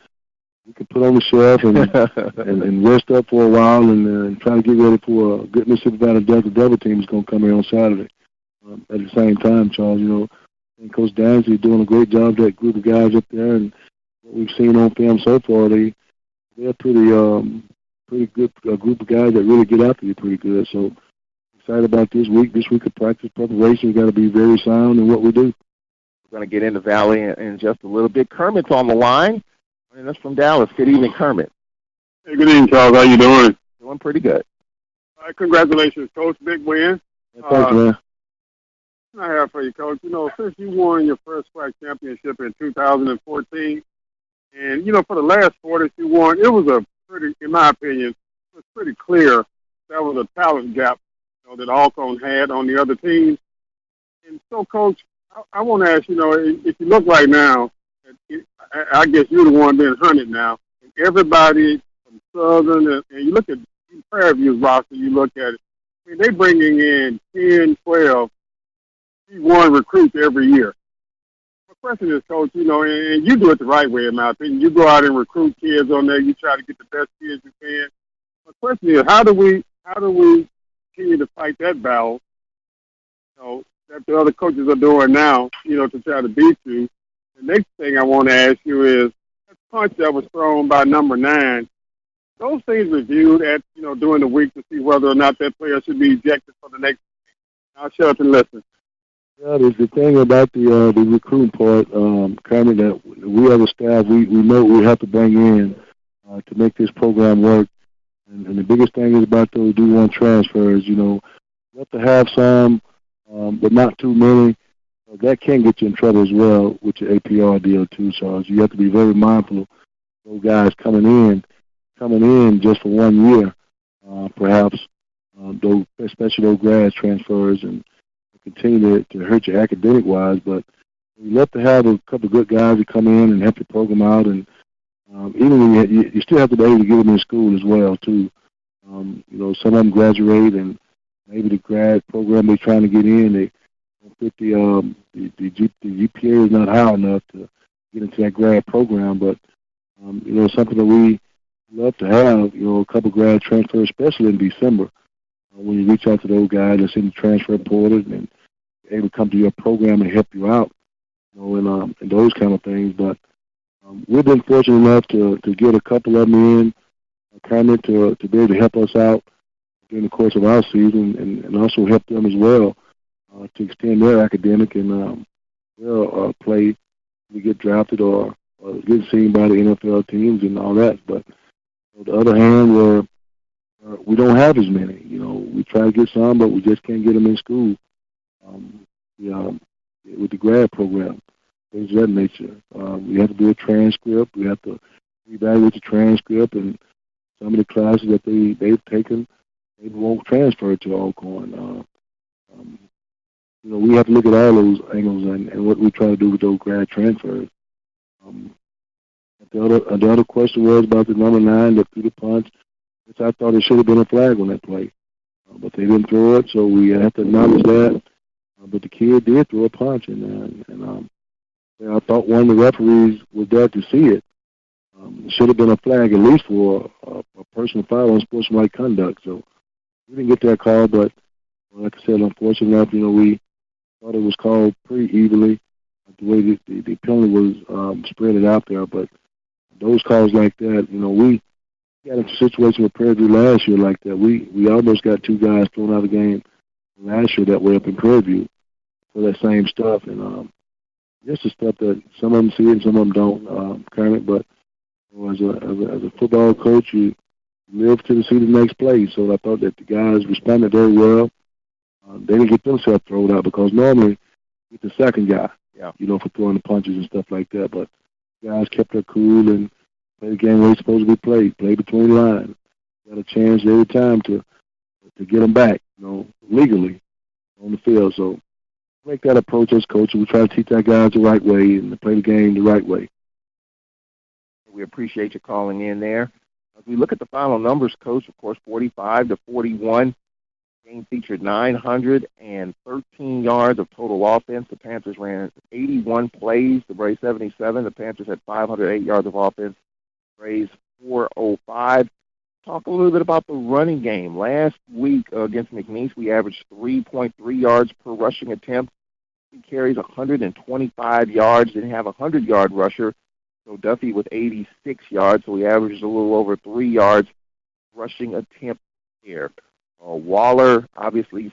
you can put on the shelf and rest up for a while and try to get ready for a good Mississippi Valley Delta Devil team is going to come here on Saturday. At the same time, Charles, and Coach Dancy is doing a great job, that group of guys up there, and what we've seen on film so far, they're pretty good group of guys that really get after you pretty good. So excited about this week. This week of practice preparation, we've got to be very sound in what we do. We're going to get into Valley in just a little bit. Kermit's on the line, and that's from Dallas. Good evening, Kermit. Hey, good evening, Charles. How you doing? Doing pretty good. Congratulations, Coach. Big win. Thanks, man. I have for you, Coach. Since you won your first SWAC championship in 2014, and, for the last 4 that you won, it was in my opinion, it was pretty clear that was a talent gap that Alcorn had on the other teams. And so, Coach, I want to ask, if you look right now, I guess you're the one being hunted now. Everybody from Southern, and you look at Prairie View's roster, you look at it, I mean, they're bringing in 10, 12, C1 recruits every year. My question is, Coach, and you do it the right way, in my opinion. You go out and recruit kids on there. You try to get the best kids you can. My question is, how do we continue to fight that battle, that the other coaches are doing now, to try to beat you? The next thing I want to ask you is, that punch that was thrown by number 9, those things reviewed at, during the week to see whether or not that player should be ejected for the next. I'll shut up and listen. Yeah, the thing about the recruiting part, Kermit, that we as a staff, we know what we have to bring in to make this program work. And the biggest thing is about those D1 transfers, you have to have some, but not too many. That can get you in trouble as well with your APR deal too, Charles. You have to be very mindful of those guys coming in just for 1 year, perhaps, especially those grad transfers, and continue to hurt you academic-wise. But you have to have a couple of good guys that come in and help your program out, and even when you still have to be able to get them in school as well too. Some of them graduate, and maybe the grad program they're trying to get in, they don't fit the GPA is not high enough to get into that grad program. But something that we love to have, a couple of grad transfers, especially in December, when you reach out to those guys that's in the transfer portal and able to come to your program and help you out, and those kind of things. But we've been fortunate enough to get a couple of them in, Kermit, to be able to help us out during the course of our season, and also help them as well to extend their academic and their play to get drafted or get seen by the NFL teams and all that. But on the other hand, we don't have as many. We try to get some, but we just can't get them in school. With the grad program, things of that nature. We have to do a transcript. We have to evaluate the transcript, and some of the classes that they've taken, they won't transfer to Alcorn. we have to look at all those angles and what we try to do with those grad transfers. The other question was about the number 9 that threw the punch, which I thought it should have been a flag on that play. But they didn't throw it, so we have to acknowledge that. But the kid did throw a punch, and I thought one of the referees was there to see it. It should have been a flag at least for a personal foul on sportsmanlike conduct. So we didn't get that call, but like I said, unfortunately enough, we thought it was called pretty evenly the way the penalty was spread it out there. But those calls like that, we got a situation with Prairie View last year like that. We almost got 2 guys thrown out of the game last year that way up in Prairie View for that same stuff. And just the stuff that some of them see and some of them don't, Kermit. But as a football coach, you live to see the next play. So I thought that the guys responded very well. They didn't get themselves thrown out because normally it's the second guy, for throwing the punches and stuff like that. But guys kept their cool and played the game where it's supposed to be played. Play between the lines. Got a chance every time to get them back, legally on the field. So make that approach as coach. We try to teach our guys the right way and to play the game the right way. We appreciate you calling in there. As we look at the final numbers, Coach, of course, 45-41. Game featured 913 yards of total offense. The Panthers ran 81 plays. The Braves 77. The Panthers had 508 yards of offense. Braves 405. Talk a little bit about the running game. Last week against McNair, we averaged 3.3 yards per rushing attempt. He carries 125 yards. Didn't have a 100-yard rusher. So Duffy with 86 yards. So he averages a little over 3 yards rushing attempt here. Waller obviously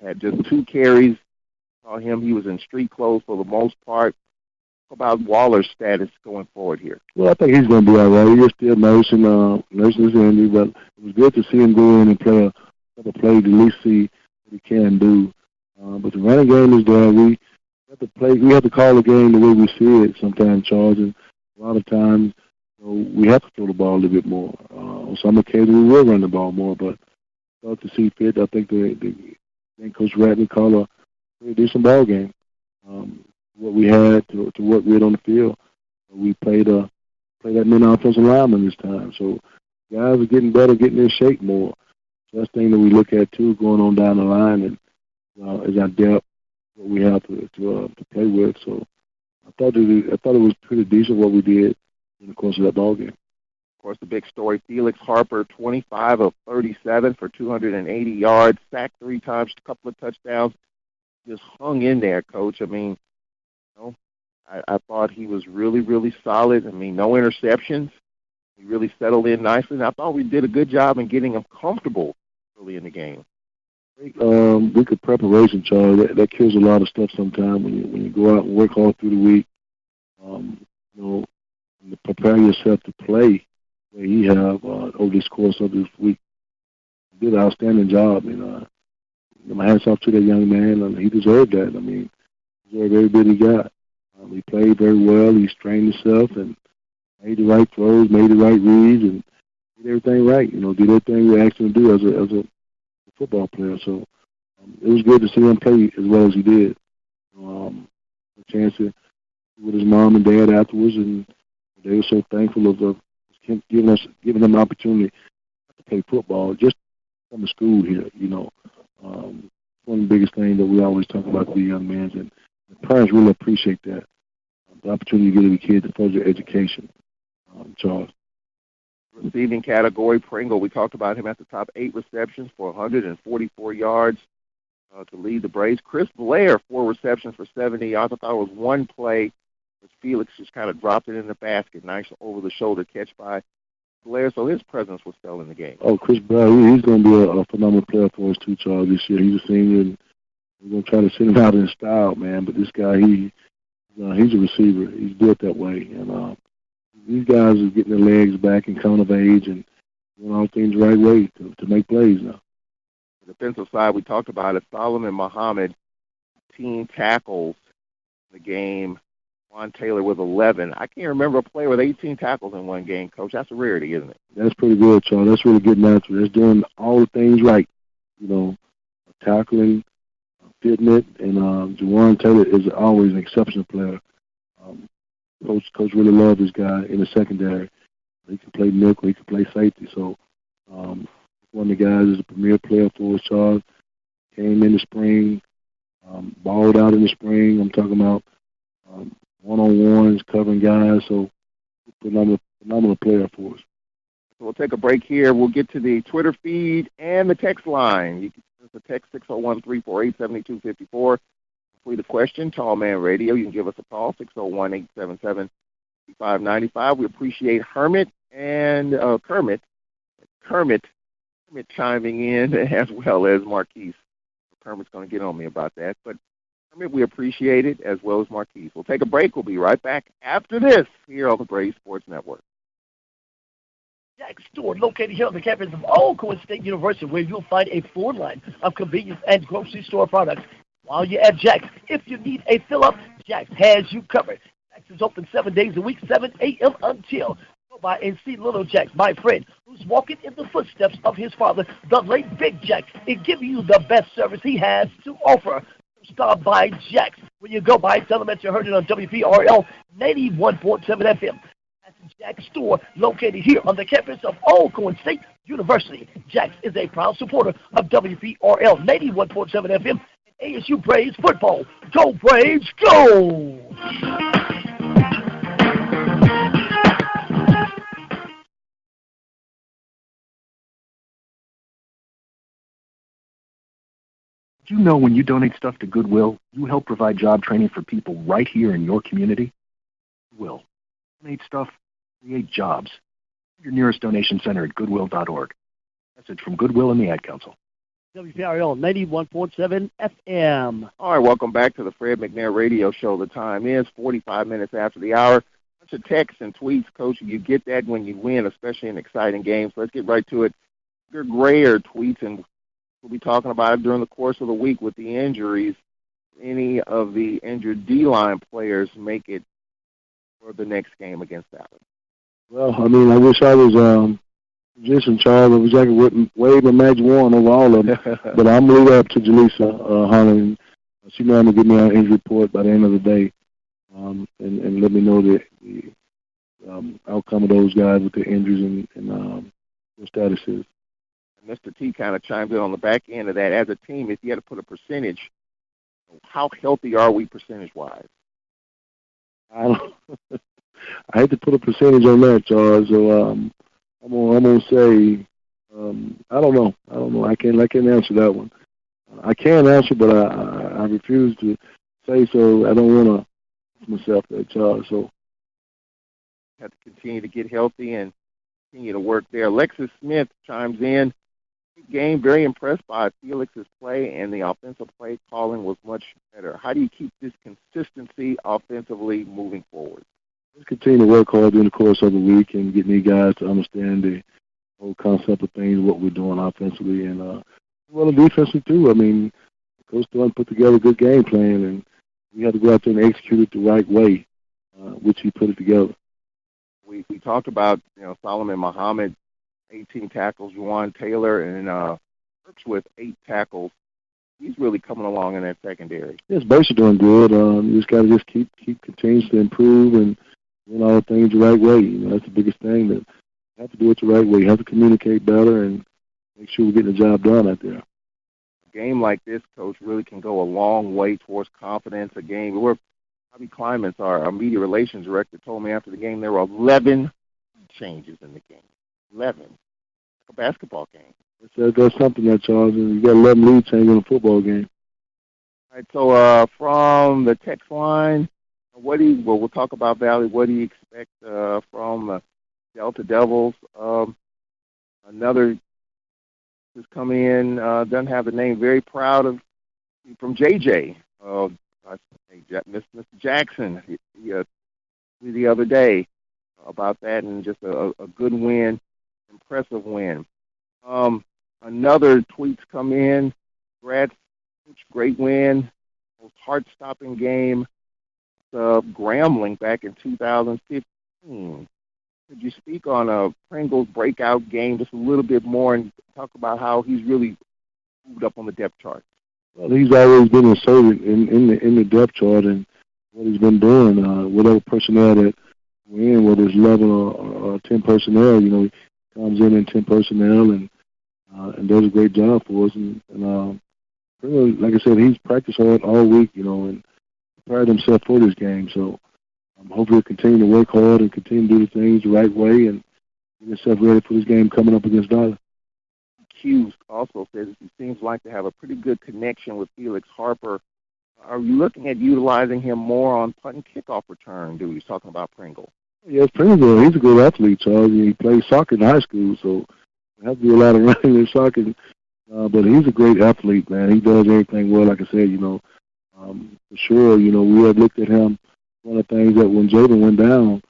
had just 2 carries. Saw him. He was in street clothes for the most part. How about Waller's status going forward here? Well, I think he's going to be all right. He's still nursing his injury, but it was good to see him go in and play a couple plays to at least see what he can do. But the running game is there. We have to call the game the way we see it sometimes, Charles. And a lot of times we have to throw the ball a little bit more. On some occasions we will run the ball more, but to see fit, I think Coach Ratney called a pretty decent ball game. What we had to work with on the field, we played that many offensive linemen this time. So guys are getting better, getting in shape more. So that's the thing that we look at too, going on down the line, and is our depth what we have to play with. So I thought it was pretty decent what we did in the course of that ball game. Of course, the big story, Felix Harper, 25 of 37 for 280 yards, sacked 3 times, a couple of touchdowns, just hung in there, Coach. I mean, I thought he was really, really solid. I mean, no interceptions. He really settled in nicely, and I thought we did a good job in getting him comfortable early in the game. Week preparation, Charles, that kills a lot of stuff sometimes when you go out and work all through the week. And prepare yourself to play where he have over this course of this week. He did an outstanding job, and my hats off to that young man. I mean, he deserved that. I mean, he deserved every bit he got. He played very well. He strained himself and made the right throws, made the right reads, and did everything right. Did everything we asked him to do as a football player. So it was good to see him play as well as he did. A chance to with his mom and dad afterwards, and they were so thankful of him giving him an opportunity to play football just from the school here. One of the biggest things that we always talk about with the young men, and the parents really appreciate that. The opportunity to give the kids to further education. Charles. Receiving category, Pringle, we talked about him at the top, 8 receptions for 144 yards to lead the Braves. Chris Blair, 4 receptions for 70 yards. I thought it was one play which Felix just kind of dropped it in the basket. Nice over-the-shoulder catch by Blair, so his presence was still in the game. Oh, Chris Blair, he's going to be a phenomenal player for us too, Charles, this year. He's a senior, and we're going to try to send him out in style, man. But this guy, he's a receiver. He's built that way. And these guys are getting their legs back and coming of age and doing all things the right way to make plays now. The defensive side, we talked about it. Solomon Muhammad, 18 tackles in the game. Juan Taylor with 11. I can't remember a player with 18 tackles in one game, Coach. That's a rarity, isn't it? That's pretty good, Charles. That's really good natural. That's doing all the things right. Tackling, fitting it, and Juwan Taylor is always an exceptional player. Coach really loved this guy in the secondary. He can play nickel, he can play safety. So one of the guys is a premier player for us, Charles. Came in the spring, balled out in the spring. I'm talking about one-on-ones, covering guys. So phenomenal player for us. So we'll take a break here. We'll get to the Twitter feed and the text line. You can send us a text 601-348-7254. The question, Tall Man Radio. You can give us a call, 601-877-5595. We appreciate Kermit chiming in, as well as Marquise. Kermit's going to get on me about that. But Kermit, we appreciate it, as well as Marquise. We'll take a break. We'll be right back after this here on the Brave Sports Network. Jack's store, located here on the campus of Alcorn State University, where you'll find a full line of convenience and grocery store products. While you're at Jack's, if you need a fill-up, Jack's has you covered. Jack's is open 7 days a week, 7 a.m. until. Go by and see Little Jack, my friend, who's walking in the footsteps of his father, the late Big Jack, and giving you the best service he has to offer. Stop by Jack's. When you go by, tell him that you heard it on WPRL 91.7 FM. That's Jack's store, located here on the campus of Alcorn State University. Jack's is a proud supporter of WPRL 91.7 FM. ASU Braves football. Go Braves, go! Do you know when you donate stuff to Goodwill, you help provide job training for people right here in your community? Goodwill. Donate stuff, create jobs. Your nearest donation center at goodwill.org. Message from Goodwill and the Ad Council. WPRL 91.7 FM. All right, welcome back to the Fred McNair Radio Show. The time is 45 minutes after the hour. Bunch of texts and tweets, Coach. You get that when you win, especially in exciting games. Let's get right to it. Your Grayer tweets, and we'll be talking about it during the course of the week with the injuries. Any of the injured D-line players make it for the next game against Allen? Well, I mean, I wish I was position, Charles. I wish I could wave a magic wand over all of them. But I'm going to leave it up to Jaleesa Holland. She know I'm going to give me an injury report by the end of the day and let me know the outcome of those guys with their injuries and their status is. Mr. T kind of chimed in on the back end of that. As a team, if you had to put a percentage, how healthy are we percentage-wise? I hate to put a percentage on that, Charles. So I'm gonna say I don't know. I can't answer that one. I can answer, but I refuse to say so. I don't want to myself that, Charles. So have to continue to get healthy and continue to work there. Alexis Smith chimes in. Game, very impressed by Felix's play, and the offensive play calling was much better. How do you keep this consistency offensively moving forward? Just continue to work hard during the course of the week and get these guys to understand the whole concept of things, what we're doing offensively, and defensively too. I mean, Coach Thornton put together a good game plan, and we had to go out there and execute it the right way, which he put it together. We talked about Solomon Muhammad, 18 tackles, Juwan Taylor, and Brooks with 8 tackles. He's really coming along in that secondary. Yes, basically doing good. You just got to keep continuing to improve and doing all things the right way. That's the biggest thing. That you have to do it the right way. You have to communicate better and make sure we're getting the job done out there. A game like this, Coach, really can go a long way towards confidence. A game where Bobby Climans, our media relations director, told me after the game there were 11 changes in the game. 11. Like a basketball game. That's something that, Charles. You got 11 lead changes in a football game. All right, so from the text line, we'll talk about Valley. What do you expect from Delta Devils? Another has come in, doesn't have a name, very proud of, from JJ. Mr. Jackson, the other day about that, and just a good win, impressive win. Another tweets come in. Congrats, great win. Most heart-stopping game. Grambling back in 2015. Could you speak on Pringle's breakout game just a little bit more and talk about how he's really moved up on the depth chart? Well, he's always been inserted in the depth chart and what he's been doing, whatever personnel that we're in, whether it's 11 or 10 personnel, he comes in 10 personnel and does a great job for us. And pretty much, like I said, he's practiced hard all week, and prepared himself for this game. So hopefully he'll continue to work hard and continue to do the things the right way and get himself ready for this game coming up against Dollar. Hughes also says he seems like to have a pretty good connection with Felix Harper. Are you looking at utilizing him more on punt and kickoff return? He's talking about Pringle. Yes, Pringle, he's a good athlete, Charles. He played soccer in high school, so there has to be a lot of running in soccer. But he's a great athlete, man. He does everything well, like I said, for sure, we had looked at him. One of the things that when Jaden went down,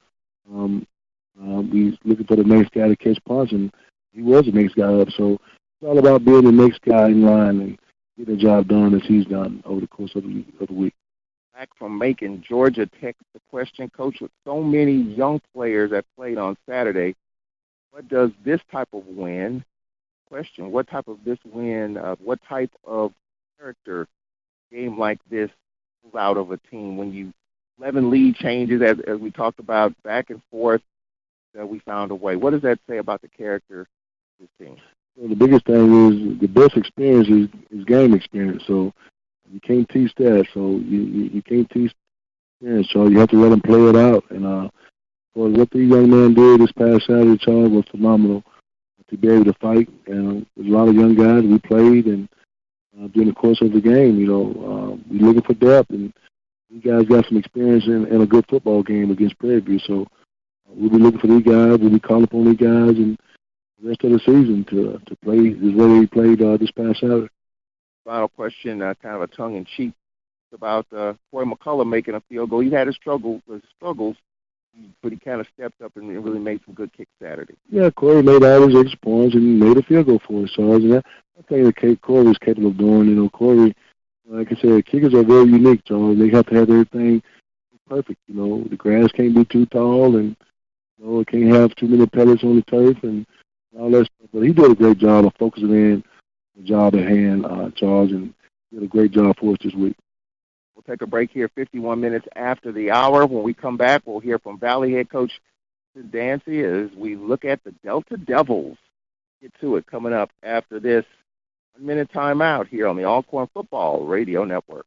we was looking for the next guy to catch punts, and he was the next guy up. So it's all about being the next guy in line and getting the job done as he's done over the course of the week. Back from Macon, Georgia texts the question, Coach, with so many young players that played on Saturday, what does this type of win, what type of character game like this pulls out of a team when 11 lead changes, as we talked about, back and forth, we found a way. What does that say about the character of this team? Well, the biggest thing is the best experience is game experience. So you can't teach that. So you can't teach experience, Charles. You have to let them play it out. And what the young man did this past Saturday, Charles, was phenomenal. To be able to fight, and there's a lot of young guys we played, and during the course of the game, we're looking for depth, and these guys got some experience in a good football game against Prairie View. So we'll be looking for these guys. We'll be calling upon these guys and the rest of the season to play as well as he played this past Saturday. Final question, kind of a tongue-in-cheek, about Corey McCullough making a field goal. He had his struggles, but he kind of stepped up and really made some good kicks Saturday. Yeah, Corey made all his extra points and made a field goal for us, Charles. And I think that Corey was capable of doing. Corey, like I said, kickers are very unique, Charles. They have to have everything perfect. The grass can't be too tall, and it can't have too many pellets on the turf and all that stuff. But he did a great job of focusing in the job at hand, Charles, and did a great job for us this week. We'll take a break here 51 minutes after the hour. When we come back, we'll hear from Valley head coach Dancy as we look at the Delta Devils. Get to it coming up after this 1-minute timeout here on the Alcorn Football Radio Network.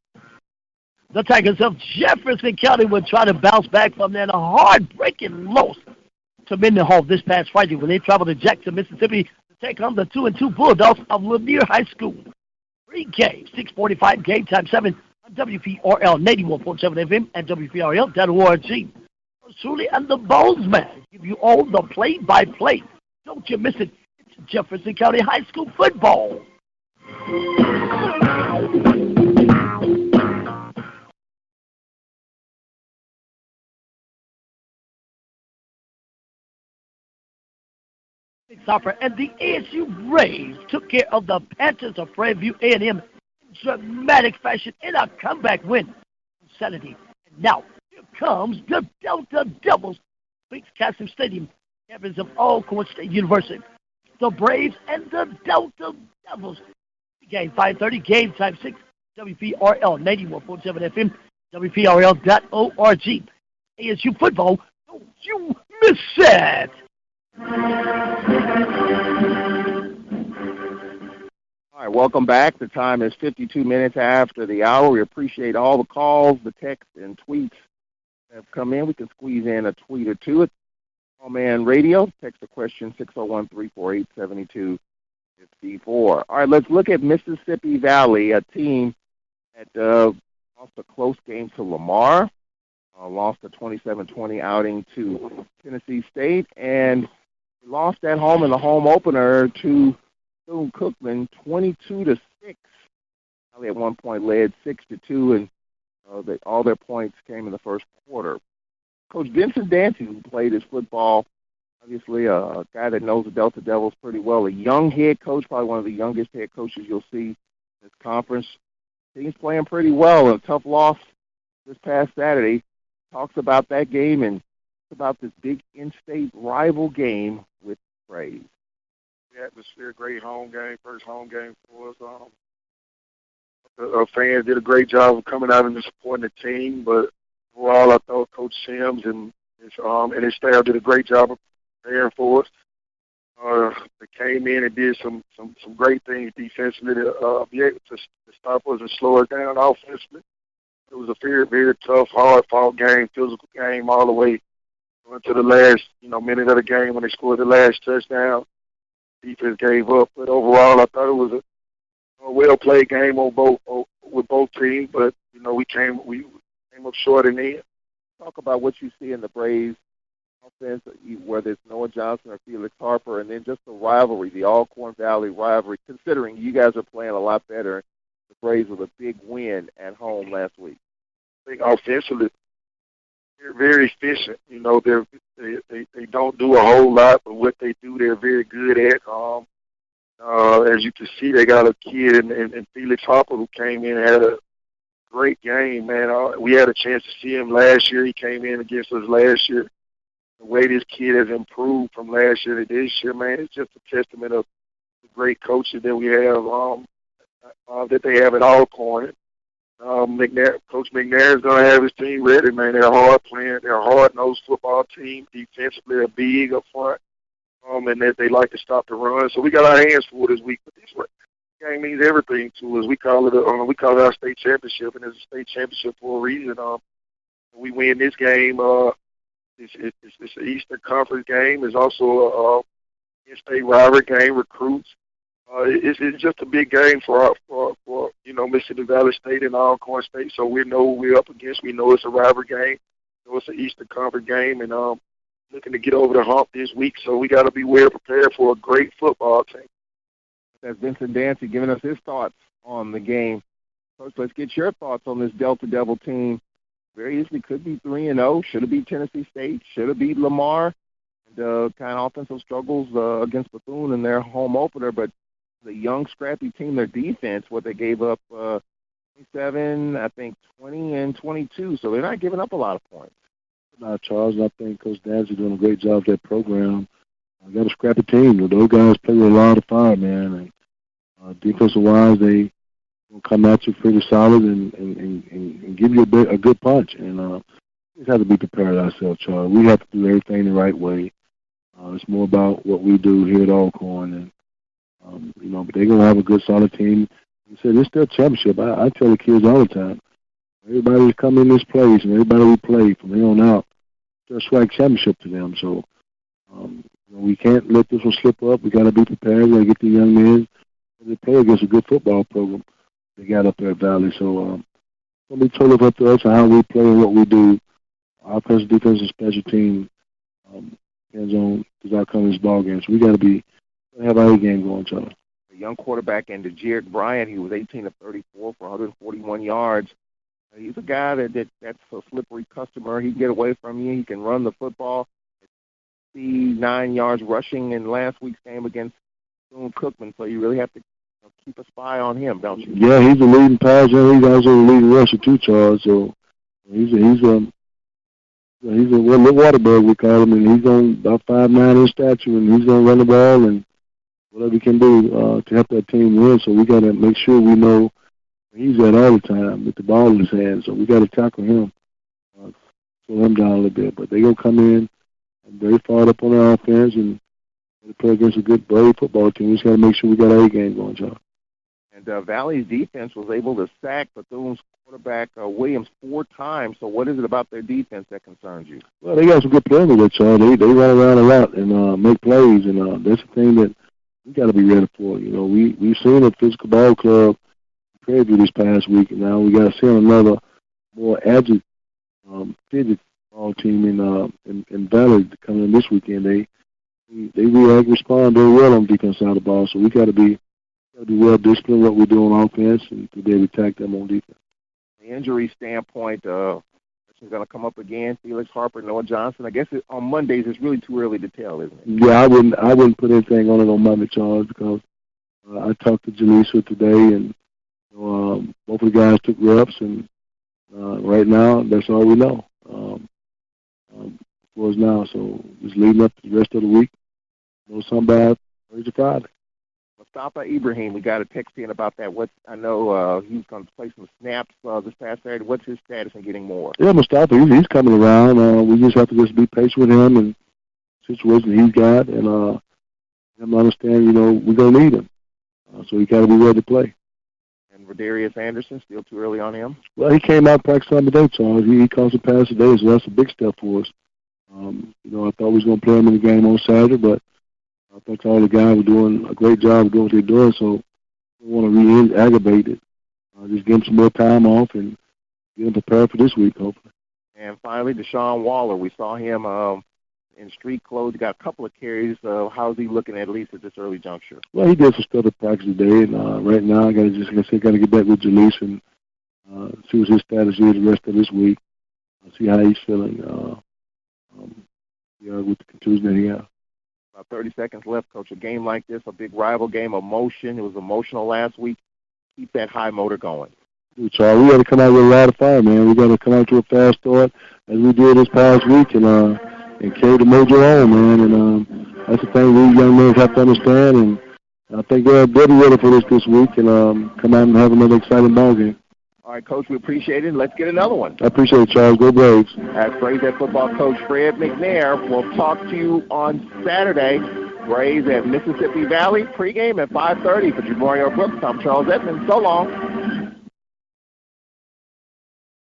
The Tigers of Jefferson County would try to bounce back from that heartbreaking loss to Mendenhall this past Friday when they traveled to Jackson, Mississippi to take on the 2-2 Bulldogs of Lanier High School. Pre-game, 6:45, game time 7 on WPRL 91.7 FM and WPRL.org. Truly and the Bonesman give you all the play-by-play. Don't you miss it. It's Jefferson County High School football. Soccer and the ASU Braves took care of the Panthers of Prairie View A&M in dramatic fashion in a comeback win on Saturday. And now, here comes the Delta Devils, Speaks Castle Stadium, campus of Alcorn State University. The Braves and the Delta Devils. Game 5:30, game time 6, WPRL 91.7 FM, WPRL.org. ASU football, don't you miss it! All right, welcome back. The time is 52 minutes after the hour. We appreciate all the calls, the texts, and tweets that have come in. We can squeeze in a tweet or two at Allman Radio. Text the question 601-348-7254. All right, let's look at Mississippi Valley, a team that lost a close game to Lamar, lost a 27-20 outing to Tennessee State, and lost at home in the home opener to Cookman 22-6. Valley at one point led 6-2, and all their points came in the first quarter. Coach Vincent Dancy, who played his football, obviously a guy that knows the Delta Devils pretty well, a young head coach, probably one of the youngest head coaches you'll see in this conference. Team's playing pretty well. A tough loss this past Saturday. Talks about that game and about this big in-state rival game with Braves. The atmosphere, great home game, first home game for us. fans did a great job of coming out and supporting the team. But overall, I thought Coach Sims and his staff did a great job of preparing for us. They came in and did some great things defensively to be able to stop us and slow us down offensively. It was a very, very tough, hard-fought game, physical game all the way into the last, minute of the game when they scored the last touchdown. Defense gave up, but overall, I thought it was a well-played game with both teams. But we came up short in the end. Talk about what you see in the Braves offense, whether it's Noah Johnson or Felix Harper, and then just the rivalry, the Alcorn Valley rivalry, considering you guys are playing a lot better. The Braves with a big win at home last week. I think offensively, they're very efficient. They don't do a whole lot, but what they do, they're very good at. As you can see, they got a kid in Felix Harper who came in and had a great game, man. We had a chance to see him last year. He came in against us last year. The way this kid has improved from last year to this year, man, it's just a testament of the great coaches that we have, that they have at Alcorn. Coach McNair is going to have his team ready, man. They're hard playing. They're a hard-nosed football team. Defensively, they're big up front, and that they like to stop the run. So we got our hands full this week. But this game means everything to us. We call it our state championship, and it's a state championship for a reason. We win this game. It's an Eastern Conference game. It's also a in-state rivalry game. Recruits. It's just a big game for Mississippi Valley State and Alcorn State. So we know we're up against. We know it's a rivalry game. We know it's an Eastern Conference game, and looking to get over the hump this week. So we got to be well prepared for a great football team. That's Vincent Dancy giving us his thoughts on the game. Coach, let's get your thoughts on this Delta Devil team. Very easily could be 3-0. Should have beat Tennessee State. Should have beat Lamar. And kind of offensive struggles against Bethune in their home opener, but the young, scrappy team, their defense, what they gave up, 27, I think 20 and 22. So they're not giving up a lot of points. No, Charles, I think Coach Dancy's doing a great job with that program. I got a scrappy team. Those guys play with a lot of fire, man. And defensive-wise, they will come at you pretty solid and give you a good punch. And we just have to be prepared ourselves, Charles. We have to do everything the right way. It's more about what we do here at Alcorn. And but they're going to have a good, solid team. You said it's their championship. I tell the kids all the time, everybody that come in this place and everybody we play from here on out, it's a swag championship to them. So we can't let this one slip up. We got to be prepared. We got to get the young men. They play against a good football program they got up there at Valley. So it's going to be totally up to us on how we play and what we do. Offensive, defensive, special team depends on the outcome of this ball game. So we got to have our game going, Charlie. A young quarterback, and Jared Bryant, he was 18 of 34 for 141 yards. He's a guy that's a slippery customer. He can get away from you. He can run the football. 9 yards rushing in last week's game against Boone Cookman, so you really have to keep a spy on him, don't you? Yeah, he's a leading passer. He's also a leading rusher too, Charles. So he's a little water bug, we call him, and he's on about 5'9" in stature, and he's gonna run the ball and whatever he can do to help that team win. So we got to make sure we know he's at all the time with the ball in his hand. So we got to tackle him, slow him down a little bit. But they're going to come in very fired up on our offense and play against a good, brave football team. We just got to make sure we got our game going, John. And Valley's defense was able to sack Bethune's quarterback Williams 4 times. So what is it about their defense that concerns you? Well, they got some good players with Charles. They run around a lot and make plays, and that's the thing that we got to be ready for. We've seen a physical ball club in Prairie View this past week, and now we got to see another more agile physical ball team in Valley coming in this weekend. They respond very well on the defense side of the ball, so we got to be well disciplined what we do on offense and to be able to attack them on defense. The injury standpoint, is going to come up again. Felix Harper, Noah Johnson. I guess on Mondays it's really too early to tell, isn't it? Yeah, I wouldn't put anything on it on Monday, Charles, because I talked to Jaleesa today, and both of the guys took reps, and right now that's all we know for us now. So just leading up to the rest of the week, know something by Thursday, Friday. Mustafa Ibrahim, we got a text in about that. I know he's going to play some snaps this past Saturday. What's his status in getting more? Yeah, Mustafa, he's coming around. We just have to just be patient with him and the situation he's got, and him understand, we're going to need him. So he got to be ready to play. And Rodarius Anderson, still too early on him? Well, he came out practicing today, Charles. He caught some pass today, so that's a big step for us. I thought we was going to play him in the game on Saturday, but I think all the guys were doing a great job of doing what they're doing, so I don't want to re-aggravate it. Just give him some more time off and get him prepared for this week, hopefully. And finally, Deshaun Waller. We saw him in street clothes. He got a couple of carries. How's he looking at least at this early juncture? Well, he did some stuff at practice today, and right now I got to get back with Jaleese and see what his status is the rest of this week. See how he's feeling with the contusion that he has. About 30 seconds left, Coach. A game like this, a big rival game, emotion. It was emotional last week. Keep that high motor going. Dude, Charles, we got to come out with a lot of fire, man. We got to come out to a fast start as we did this past week and carry the mojo on, man. And that's the thing we young men have to understand. And I think they'll be ready for this week and come out and have another exciting ball game. All right, Coach, we appreciate it. Let's get another one. I appreciate it, Charles. Go Braves. As Braves head football coach Fred McNair will talk to you on Saturday. Braves at Mississippi Valley, pregame at 5:30 for Jamorio Brooks. I'm Charles Edmonds. So long.